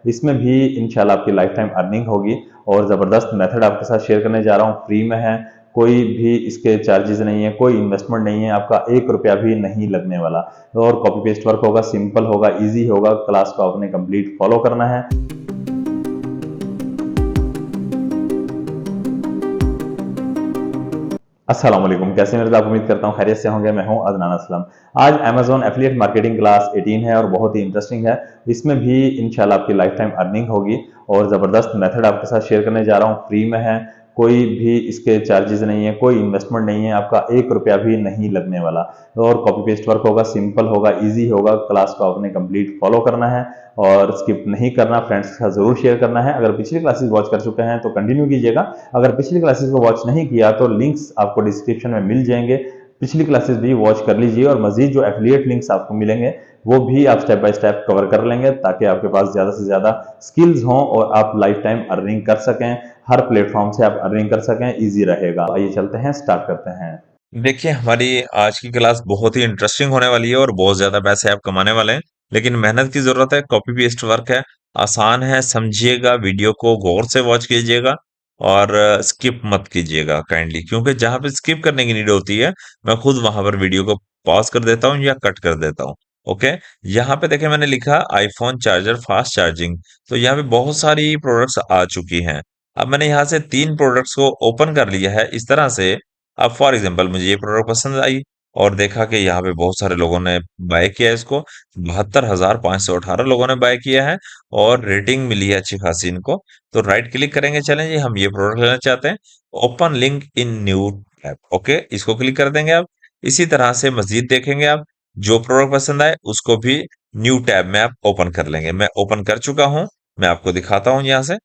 इसमें भी इंशाल्लाह आपकी लाइफ टाइम अर्निंग होगी। और ज़बरदस्त मेथड आपके साथ शेयर करने जा रहा हूँ, फ्री में है, कोई भी इसके चार्जेस नहीं है, कोई इन्वेस्टमेंट नहीं है, आपका 1 रुपया भी नहीं लगने वाला। और कॉपी पेस्ट वर्क होगा, सिंपल होगा, ईजी होगा, क्लास को आपने कंप्लीट फॉलो करना है। अस्सलाम वालेकुम, कैसे हैं मेरे दोस्त? उम्मीद करता हूँ खैरियत से होंगे। मैं हूं अदनान असलम। आज अमेजोन एफिलिएट मार्केटिंग क्लास 18 है और बहुत ही इंटरेस्टिंग है। इसमें भी इंशाल्लाह आपकी लाइफ टाइम अर्निंग होगी। और ज़बरदस्त मेथड आपके साथ शेयर करने जा रहा हूँ, फ्री में है, कोई भी इसके चार्जेस नहीं है, कोई इन्वेस्टमेंट नहीं है, आपका 1 रुपया भी नहीं लगने वाला। और कॉपी पेस्ट वर्क होगा, सिंपल होगा, ईजी होगा, क्लास को आपने कंप्लीट फॉलो करना है और स्किप नहीं करना, फ्रेंड्स के साथ जरूर शेयर करना है। अगर पिछली क्लासेस वॉच कर चुके हैं तो कंटिन्यू कीजिएगा। अगर पिछली क्लासेस को वॉच नहीं किया तो लिंक्स आपको डिस्क्रिप्शन में मिल जाएंगे, पिछली क्लासेस भी वॉच कर लीजिए। और मजीद जो एफिलिएट लिंक्स आपको मिलेंगे वो भी आप स्टेप बाय स्टेप कवर कर लेंगे, ताकि आपके पास ज्यादा से ज्यादा स्किल्स हों और आप लाइफ टाइम अर्निंग कर सकें, हर प्लेटफॉर्म से आप अर्निंग कर सकें, ईजी रहेगा। आइए चलते हैं, स्टार्ट करते हैं। देखिए, हमारी आज की क्लास बहुत ही इंटरेस्टिंग होने वाली है और बहुत ज़्यादा पैसे आप कमाने वाले हैं। लेकिन मेहनत की ज़रूरत है, कॉपी पेस्ट वर्क है, आसान है, समझिएगा, वीडियो को गौर से वॉच कीजिएगा और स्किप मत कीजिएगा काइंडली, क्योंकि जहाँ पे स्किप करने की नीड होती है, मैं खुद वहां पर वीडियो को पॉज कर देता हूँ या कट कर देता हूँ। ओके, यहाँ पे देखिए मैंने लिखा आईफोन चार्जर फास्ट चार्जिंग। तो यहाँ पे बहुत सारी प्रोडक्ट्स आ चुकी हैं। अब मैंने यहाँ से 3 प्रोडक्ट्स को ओपन कर लिया है इस तरह से। अब फॉर एग्जांपल मुझे ये प्रोडक्ट पसंद आई और देखा कि यहाँ पे बहुत सारे लोगों ने बाय किया है इसको। 72,518 लोगों ने बाय किया है और रेटिंग मिली है अच्छी खासी इनको। तो राइट क्लिक करेंगे, चलें जी, हम ये प्रोडक्ट लेना चाहते हैं। Open link in new tab, okay, इसको क्लिक कर देंगे आप। इसी तरह से मजीद देखेंगे आप, जो प्रोडक्ट पसंद आए उसको भी न्यू टैब में आप ओपन कर लेंगे। मैं ओपन कर चुका हूँ, मैं आपको दिखाता हूँ यहाँ से।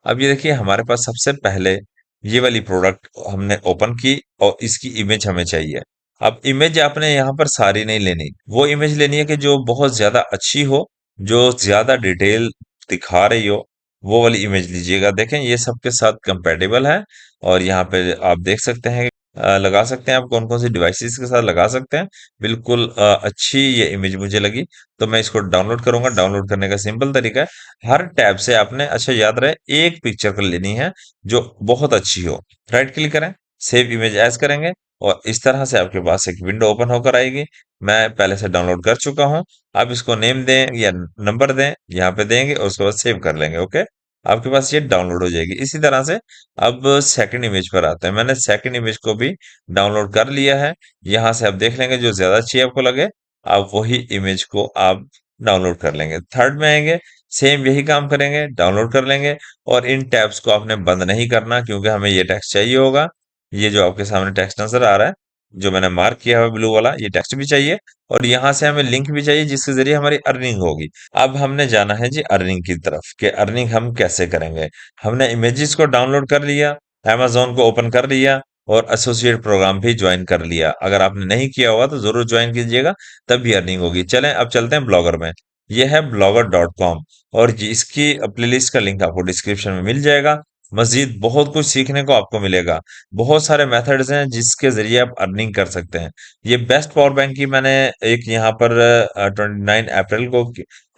अब ये देखिए हमारे पास सबसे पहले ये वाली प्रोडक्ट हमने ओपन की और इसकी इमेज हमें चाहिए। अब इमेज आपने यहाँ पर सारी नहीं लेनी, वो इमेज लेनी है कि जो बहुत ज्यादा अच्छी हो, जो ज्यादा डिटेल दिखा रही हो, वो वाली इमेज लीजिएगा। देखें ये सबके साथ कंपेटेबल है और यहाँ पे आप देख सकते हैं, लगा सकते हैं आप कौन कौन सी डिवाइसेस के साथ लगा सकते हैं। बिल्कुल अच्छी ये इमेज मुझे लगी, तो मैं इसको डाउनलोड करूंगा। डाउनलोड करने का सिंपल तरीका है, हर टैब से आपने, अच्छा याद रहे, एक पिक्चर कर लेनी है जो बहुत अच्छी हो। राइट क्लिक करें, सेव इमेज एज करेंगे और इस तरह से आपके पास एक विंडो ओपन होकर आएगी। मैं पहले से डाउनलोड कर चुका हूं। आप इसको नेम दें या नंबर दें, यहाँ पे देंगे और उसके बाद सेव कर लेंगे। ओके, आपके पास ये डाउनलोड हो जाएगी। इसी तरह से अब सेकंड इमेज पर आते हैं। मैंने सेकंड इमेज को भी डाउनलोड कर लिया है। यहाँ से आप देख लेंगे जो ज्यादा अच्छी आपको लगे, आप वही इमेज को आप डाउनलोड कर लेंगे। थर्ड में आएंगे, सेम यही काम करेंगे, डाउनलोड कर लेंगे। और इन टैब्स को आपने बंद नहीं करना, क्योंकि हमें ये टेक्स्ट चाहिए होगा। ये जो आपके सामने टेक्स्ट नजर आ रहा है, जो मैंने मार्क किया है ब्लू वाला, ये टेक्स्ट भी चाहिए और यहाँ से हमें लिंक भी चाहिए जिसके जरिए हमारी अर्निंग होगी। अब हमने जाना है जी अर्निंग की तरफ, कि अर्निंग हम कैसे करेंगे। हमने इमेजेस को डाउनलोड कर लिया, amazon को ओपन कर लिया और एसोसिएट प्रोग्राम भी ज्वाइन कर लिया। अगर आपने नहीं किया होगा तो जरूर ज्वाइन कीजिएगा, तब भी अर्निंग होगी। चलें अब चलते हैं ब्लॉगर में। ये है blogger.com और इसकी प्लेलिस्ट का लिंक आपको डिस्क्रिप्शन में मिल जाएगा। मजीद बहुत कुछ सीखने को आपको मिलेगा। बहुत सारे मेथड्स हैं जिसके जरिए आप अर्निंग कर सकते हैं। ये बेस्ट पावर बैंक की मैंने एक यहाँ पर 29 अप्रैल को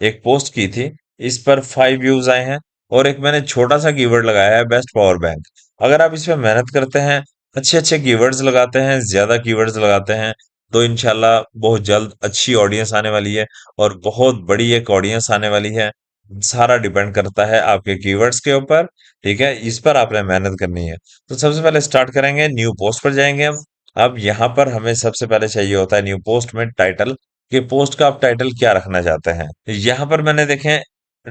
एक पोस्ट की थी। इस पर 5 व्यूज आए हैं और एक मैंने छोटा सा कीवर्ड लगाया है, बेस्ट पावर बैंक। अगर आप इस पे मेहनत करते हैं, अच्छे अच्छे कीवर्ड्स लगाते हैं, ज्यादा कीवर्ड्स लगाते हैं, तो इंशाल्लाह बहुत जल्द अच्छी ऑडियंस आने वाली है और बहुत बड़ी एक ऑडियंस आने वाली है। सारा डिपेंड करता है आपके कीवर्ड्स के ऊपर। ठीक है, इस पर आपने मेहनत करनी है। तो सबसे पहले स्टार्ट करेंगे, न्यू पोस्ट पर जाएंगे हम। अब यहाँ पर हमें सबसे पहले चाहिए होता है न्यू पोस्ट में टाइटल, कि पोस्ट का आप टाइटल क्या रखना चाहते हैं। यहाँ पर मैंने देखें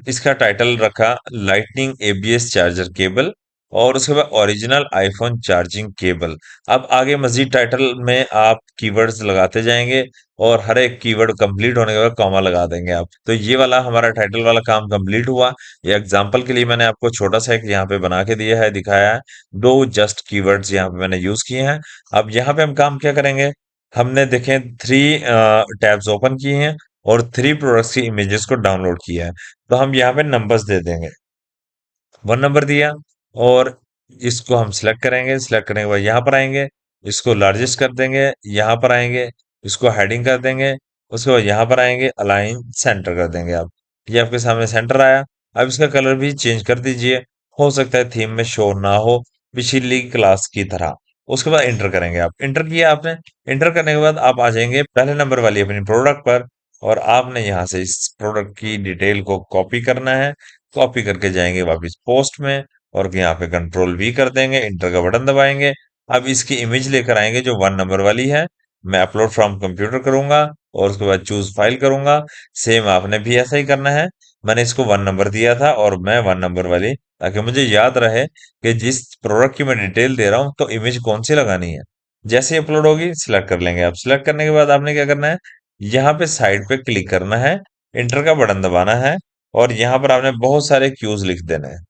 इसका टाइटल रखा लाइटनिंग एबीएस चार्जर केबल और उसके बाद ओरिजिनल आईफोन चार्जिंग केबल। अब आगे मजीद टाइटल में आप कीवर्ड्स लगाते जाएंगे और हर एक कीवर्ड कंप्लीट होने के बाद कॉमा लगा देंगे आप। तो ये वाला हमारा टाइटल वाला काम कंप्लीट हुआ। ये एग्जांपल के लिए मैंने आपको छोटा सा एक यहाँ पे बना के दिया है, दिखाया है। दो जस्ट कीवर्ड्स यहाँ पे मैंने यूज किए हैं। अब यहाँ पे हम काम क्या करेंगे, हमने देखें 3 टैब्स ओपन किए हैं और 3 प्रोडक्ट्स की इमेजेस को डाउनलोड किया है। तो हम यहाँ पे नंबर्स दे देंगे। 1 नंबर दिया और इसको हम सिलेक्ट करेंगे। सिलेक्ट करने के बाद यहाँ पर आएंगे, इसको लार्जेस्ट कर देंगे, यहाँ पर आएंगे, इसको हेडिंग कर देंगे, उसके बाद यहाँ पर आएंगे, अलाइन सेंटर कर देंगे आप। ये आपके सामने सेंटर आया। अब इसका कलर भी चेंज कर दीजिए। हो सकता है थीम में शो ना हो, पिछली क्लास की तरह। उसके बाद इंटर करेंगे आप। इंटर किया आपने। इंटर करने के बाद आप आ जाएंगे पहले नंबर वाली अपनी प्रोडक्ट पर, और आपने यहाँ से इस प्रोडक्ट की डिटेल को कॉपी करना है। कॉपी करके जाएंगे वापस पोस्ट में, और यहाँ पे कंट्रोल वी कर देंगे, इंटर का बटन दबाएंगे। अब इसकी इमेज लेकर आएंगे जो 1 नंबर वाली है। मैं अपलोड फ्रॉम कंप्यूटर करूंगा, और उसके बाद चूज फाइल करूंगा। सेम आपने भी ऐसा ही करना है। मैंने इसको 1 नंबर दिया था, और मैं 1 नंबर वाली, ताकि मुझे याद रहे कि जिस प्रोडक्ट की मैं डिटेल दे रहा हूँ तो इमेज कौन सी लगानी है। जैसे ही अपलोड होगी सिलेक्ट कर लेंगे आप। सिलेक्ट करने के बाद आपने क्या करना है, यहाँ पे साइड पे क्लिक करना है, इंटर का बटन दबाना है, और यहाँ पर आपने बहुत सारे क्यूज लिख देने हैं।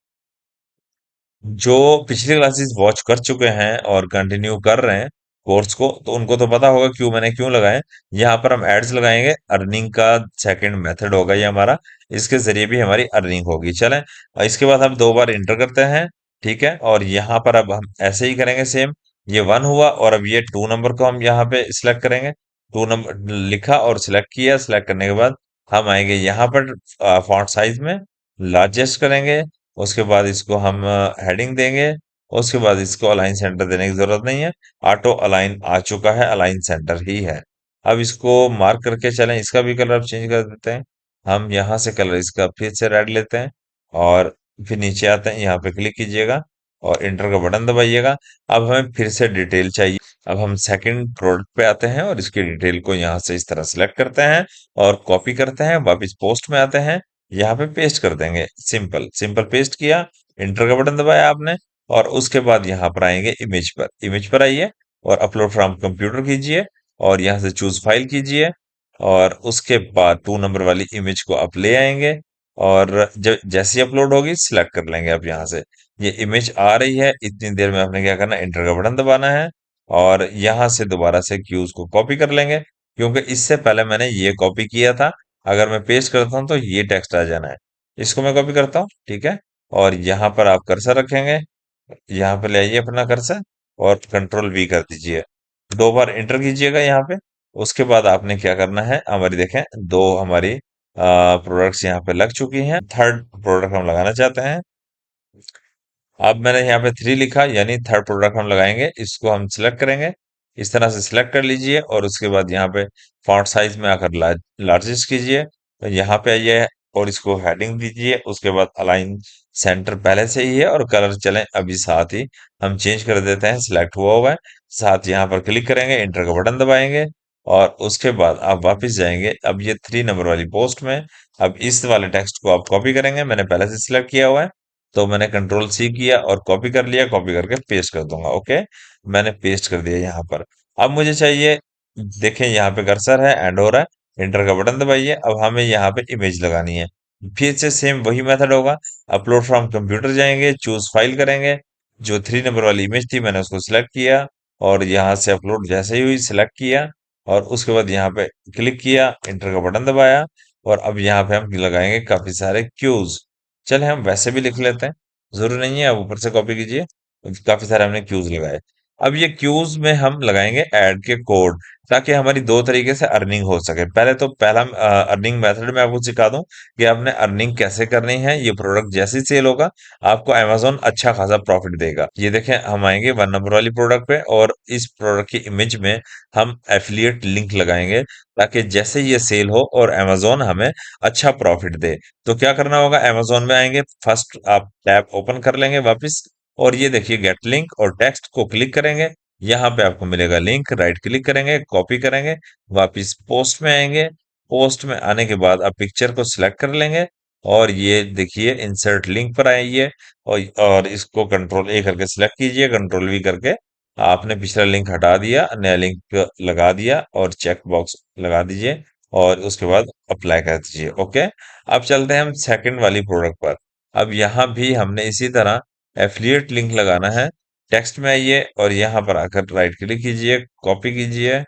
जो पिछली क्लासेस वॉच कर चुके हैं और कंटिन्यू कर रहे हैं कोर्स को, तो उनको तो पता होगा क्यों मैंने क्यों लगाए। यहाँ पर हम एड्स लगाएंगे, अर्निंग का सेकंड मेथड होगा ये हमारा। इसके जरिए भी हमारी अर्निंग होगी। चलें, और इसके बाद हम 2 बार इंटर करते हैं। ठीक है, और यहाँ पर अब हम ऐसे ही करेंगे सेम। ये 1 हुआ, और अब ये 2 नंबर को हम यहाँ पे सिलेक्ट करेंगे। 2 नंबर लिखा और सिलेक्ट किया। सिलेक्ट करने के बाद हम आएंगे यहाँ पर फॉन्ट साइज में, लार्जेस्ट करेंगे। उसके बाद इसको हम हेडिंग देंगे। उसके बाद इसको अलाइन सेंटर देने की जरूरत नहीं है। ऑटो अलाइन आ चुका है, अलाइन सेंटर ही है। अब इसको मार्क करके चलें, इसका भी कलर अब चेंज कर देते हैं। हम यहाँ से कलर इसका फिर से रेड लेते हैं, और फिर नीचे आते हैं, यहाँ पे क्लिक कीजिएगा और इंटर का बटन दबाइएगा। अब हमें फिर से डिटेल चाहिए। अब हम सेकंड प्रोडक्ट पे आते हैं, और इसकी डिटेल को यहाँ से इस तरह सेलेक्ट करते हैं और कॉपी करते हैं। वापस पोस्ट में आते हैं, यहाँ पे पेस्ट कर देंगे। सिंपल सिंपल पेस्ट किया, इंटर का बटन दबाया आपने, और उसके बाद यहाँ पर आएंगे इमेज पर। इमेज पर आइए और अपलोड फ्रॉम कंप्यूटर कीजिए, और यहाँ से चूज फाइल कीजिए, और उसके बाद 2 नंबर वाली इमेज को आप ले आएंगे, और जब जैसी अपलोड होगी सिलेक्ट कर लेंगे आप यहाँ से। ये इमेज आ रही है, इतनी देर में आपने क्या करना है, इंटर का बटन दबाना है, और यहाँ से दोबारा से क्यूज को कॉपी कर लेंगे, क्योंकि इससे पहले मैंने ये कॉपी किया था। अगर मैं पेस्ट करता हूँ तो ये टेक्स्ट आ जाना है। इसको मैं कॉपी करता हूँ, ठीक है। और यहाँ पर आप कर्सर रखेंगे, यहाँ पे ले आइए अपना कर्सर, और कंट्रोल वी कर दीजिए। 2 बार एंटर कीजिएगा यहाँ पे। उसके बाद आपने क्या करना है, हमारी देखें दो हमारी प्रोडक्ट्स यहाँ पे लग चुकी हैं। थर्ड प्रोडक्ट हम लगाना चाहते हैं। अब मैंने यहाँ पे 3 लिखा, यानी थर्ड प्रोडक्ट हम लगाएंगे। इसको हम सिलेक्ट करेंगे, इस तरह से सिलेक्ट कर लीजिए, और उसके बाद यहाँ पे फॉन्ट साइज में आकर लार्जेस्ट कीजिए। तो यहाँ पे आइए और इसको हेडिंग दीजिए। उसके बाद अलाइन सेंटर पहले से ही है, और कलर चलें अभी साथ ही हम चेंज कर देते हैं, सिलेक्ट हुआ हुआ है। साथ यहाँ पर क्लिक करेंगे, इंटर का बटन दबाएंगे, और उसके बाद आप वापस जाएंगे अब ये 3 नंबर वाली पोस्ट में। अब इस वाले टेक्स्ट को आप कॉपी करेंगे, मैंने पहले से सिलेक्ट किया हुआ है, तो मैंने कंट्रोल सी किया और कॉपी कर लिया। कॉपी करके पेस्ट कर दूंगा। ओके, मैंने पेस्ट कर दिया यहाँ पर। अब मुझे चाहिए, देखें यहाँ पे कर्सर है, एंड हो रहा है, एंटर का बटन दबाइए। अब हमें यहाँ पे इमेज लगानी है। फिर से सेम वही मेथड होगा। अपलोड फ्रॉम कंप्यूटर जाएंगे, चूज फाइल करेंगे। जो 3 नंबर वाली इमेज थी मैंने उसको सिलेक्ट किया, और यहाँ से अपलोड जैसे ही हुई सिलेक्ट किया, और उसके बाद यहाँ पे क्लिक किया, इंटर का बटन दबाया, और अब यहाँ पे हम लगाएंगे काफी सारे क्यूज। चले, हम वैसे भी लिख लेते हैं, जरूरी नहीं है आप ऊपर से कॉपी कीजिए। काफी सारे हमने क्यूज लगाए। अब ये क्यूज में हम लगाएंगे ऐड के कोड, ताकि हमारी 2 तरीके से अर्निंग हो सके। पहले तो पहला अर्निंग मेथड में आपको सिखा दूं कि आपने अर्निंग कैसे करनी है। ये प्रोडक्ट जैसे ही सेल होगा, आपको अमेजोन अच्छा खासा प्रॉफिट देगा। ये देखें, हम आएंगे 1 नंबर वाली प्रोडक्ट पे, और इस प्रोडक्ट की इमेज में हम एफिलिएट लिंक लगाएंगे, ताकि जैसे ये सेल हो और अमेजोन हमें अच्छा प्रॉफिट दे। तो क्या करना होगा, अमेज़न में आएँगे, फर्स्ट आप टैब ओपन कर लेंगे वापस, और ये देखिए गेट लिंक, और टेक्स्ट को क्लिक करेंगे। यहाँ पे आपको मिलेगा लिंक, राइट क्लिक करेंगे, कॉपी करेंगे, वापस पोस्ट में आएंगे। पोस्ट में आने के बाद आप पिक्चर को सिलेक्ट कर लेंगे, और ये देखिए इंसर्ट लिंक पर आइए, और इसको कंट्रोल ए करके सिलेक्ट कीजिए, कंट्रोल वी करके आपने पिछला लिंक हटा दिया, नया लिंक लगा दिया, और चेक बॉक्स लगा दीजिए, और उसके बाद अप्लाई कर दीजिए। ओके, अब चलते हैं हम सेकंड वाली प्रोडक्ट पर। अब यहाँ भी हमने इसी तरह एफिलिएट लिंक लगाना है। टेक्स्ट में आइए, और यहाँ पर आकर राइट क्लिक कीजिए, कॉपी कीजिए।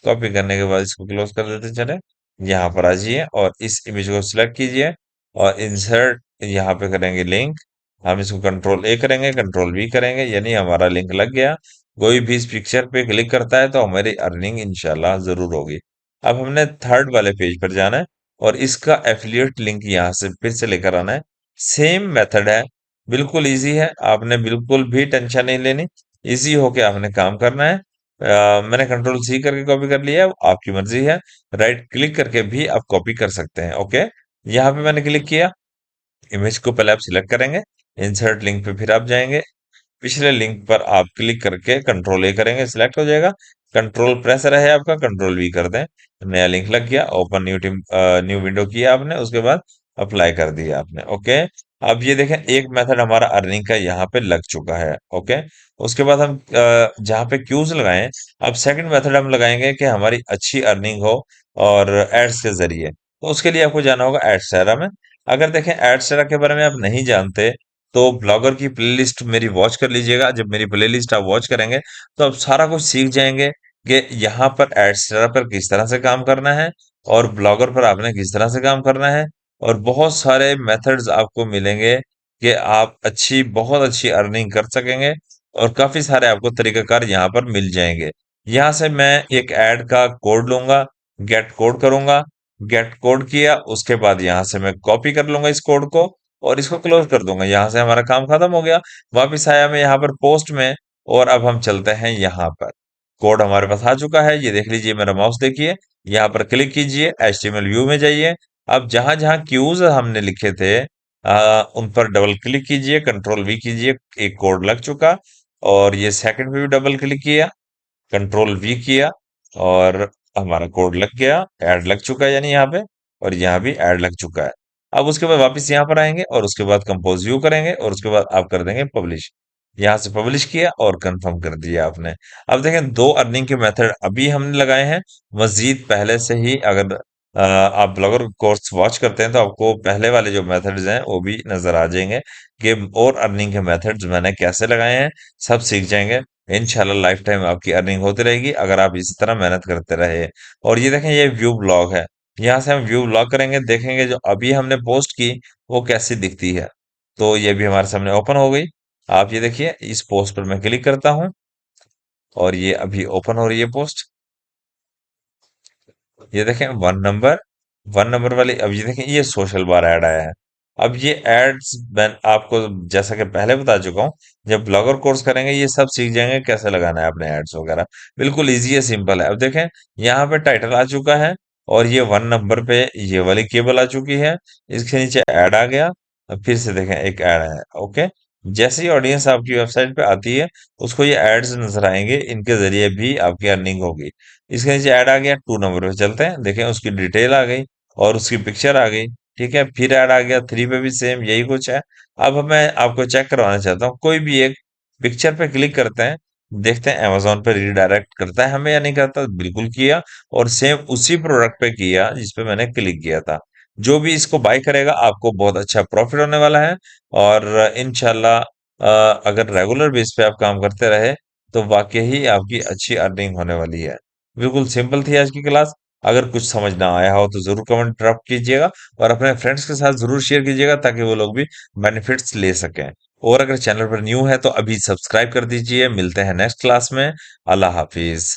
कॉपी करने के बाद इसको क्लोज कर देते चले। यहाँ पर आ जाइए, और इस इमेज को सिलेक्ट कीजिए, और इंसर्ट यहाँ पे करेंगे लिंक। हम इसको कंट्रोल ए करेंगे, कंट्रोल वी करेंगे, यानी हमारा लिंक लग गया। कोई भी इस पिक्चर पे क्लिक करता है तो हमारी अर्निंग इंशाल्लाह जरूर होगी। अब हमने थर्ड वाले पेज पर जाना है। और इसका एफिलिएट लिंक यहाँ से फिर से लेकर आना है। सेम मेथड है, बिल्कुल इजी है, आपने बिल्कुल भी टेंशन नहीं लेनी। इजी होके आपने काम करना है। मैंने कंट्रोल सी करके कॉपी कर लिया है, आपकी मर्जी है। राइट क्लिक करके भी आप कॉपी कर सकते हैं। ओके, यहाँ पे मैंने क्लिक किया, इमेज को पहले आप सिलेक्ट करेंगे, इंसर्ट लिंक पे फिर आप जाएंगे, पिछले लिंक पर आप क्लिक करके कंट्रोल ए करेंगे, सिलेक्ट हो जाएगा। कंट्रोल प्रेस रहे आपका, कंट्रोल वी कर दें, नया लिंक लग गया, open new team, new window किया आपने, उसके बाद अप्लाई कर दिया आपने। ओके, अब ये देखें एक मेथड हमारा अर्निंग का यहाँ पे लग चुका है। ओके, उसके बाद हम जहाँ पे क्यूज लगाएं, अब सेकंड मेथड हम लगाएंगे कि हमारी अच्छी अर्निंग हो और एड्स के जरिए। तो उसके लिए आपको जाना होगा एडसेरा में। अगर देखें एडसेरा के बारे में आप नहीं जानते, तो ब्लॉगर की प्लेलिस्ट मेरी वॉच कर लीजिएगा। जब मेरी प्लेलिस्ट आप वॉच करेंगे तो आप सारा कुछ सीख जाएंगे कि यहाँ पर एडस्ट्रा पर किस तरह से काम करना है और ब्लॉगर पर आपने किस तरह से काम करना है। और बहुत सारे मेथड्स आपको मिलेंगे कि आप बहुत अच्छी अर्निंग कर सकेंगे, और काफी सारे आपको तरीकाकार यहाँ पर मिल जाएंगे। यहाँ से मैं एक ऐड का कोड लूंगा, गेट कोड करूंगा, गेट कोड किया, उसके बाद यहाँ से मैं कॉपी कर लूंगा इस कोड को और इसको क्लोज कर दूंगा। यहाँ से हमारा काम खत्म हो गया। वापस आया मैं यहाँ पर पोस्ट में, और अब हम चलते हैं यहाँ पर। कोड हमारे पास आ चुका है, ये देख लीजिए, मेरा माउस देखिए, यहाँ पर क्लिक कीजिए, HTML व्यू में जाइए। अब जहां जहां क्यूज हमने लिखे थे उन पर डबल क्लिक कीजिए, कंट्रोल वी कीजिए, एक कोड लग चुका। और ये सेकंड पे भी डबल क्लिक किया, कंट्रोल वी किया, और हमारा कोड लग गया, ऐड लग चुका है यानी यहाँ पे, और यहाँ भी ऐड लग चुका है। अब उसके बाद वापस यहाँ पर आएंगे और उसके बाद कंपोज व्यू करेंगे और उसके बाद आप कर देंगे पब्लिश। यहाँ से पब्लिश किया और कंफर्म कर दिया आपने। अब देखें दो अर्निंग के मेथड अभी हमने लगाए हैं। मजीद पहले से ही अगर आप ब्लॉगर कोर्स वॉच करते हैं तो आपको पहले वाले जो मेथड्स हैं वो भी नजर आ जाएंगे कि और अर्निंग के मेथड्स मैंने कैसे लगाए हैं, सब सीख जाएंगे। इंशाल्लाह लाइफ टाइम आपकी अर्निंग होती रहेगी अगर आप इसी तरह मेहनत करते रहे। और ये देखें, ये व्यू ब्लॉग है, यहाँ से हम व्यू ब्लॉग करेंगे, देखेंगे जो अभी हमने पोस्ट की वो कैसी दिखती है। तो ये भी हमारे सामने ओपन हो गई। आप ये देखिए, इस पोस्ट पर मैं क्लिक करता हूँ और ये अभी ओपन हो रही है पोस्ट। ये देखें, वन नंबर वाली। अब ये देखें, ये सोशल बार ऐड आया है। अब ये एड्स मैं आपको जैसा कि पहले बता चुका हूँ, जब ब्लॉगर कोर्स करेंगे ये सब सीख जाएंगे कैसे लगाना है अपने एड्स वगैरह। बिल्कुल इजी है, सिंपल है। अब देखें, यहाँ पे टाइटल आ चुका है और ये वन नंबर पे ये वाली केबल आ चुकी है, इसके नीचे ऐड आ गया। अब फिर से देखें, एक ऐड है। ओके, जैसे ही ऑडियंस आपकी वेबसाइट पे आती है उसको ये एड्स नजर आएंगे, इनके जरिए भी आपकी अर्निंग होगी। इसके नीचे ऐड आ गया, 2 नंबर पे चलते हैं, देखें उसकी डिटेल आ गई और उसकी पिक्चर आ गई। ठीक है, फिर ऐड आ गया, 3 पे भी सेम यही कुछ है। अब मैं आपको चेक करवाना चाहता हूँ, कोई भी एक पिक्चर पे क्लिक करते हैं, देखते हैं अमेजोन पे रीडायरेक्ट करता है हमें या नहीं करता। बिल्कुल किया, और सेम उसी प्रोडक्ट पे किया जिस पे मैंने क्लिक किया था। जो भी इसको बाय करेगा आपको बहुत अच्छा प्रॉफिट होने वाला है। और इंशाल्लाह अगर रेगुलर बेस पे आप काम करते रहे तो वाकई ही आपकी अच्छी अर्निंग होने वाली है। बिल्कुल सिंपल थी आज की क्लास। अगर कुछ समझ ना आया हो तो जरूर कमेंट ड्रॉप कीजिएगा और अपने फ्रेंड्स के साथ जरूर शेयर कीजिएगा ताकि वो लोग भी बेनिफिट्स ले सकें। और अगर चैनल पर न्यू है तो अभी सब्सक्राइब कर दीजिए। मिलते हैं नेक्स्ट क्लास में। अल्लाह हाफिज।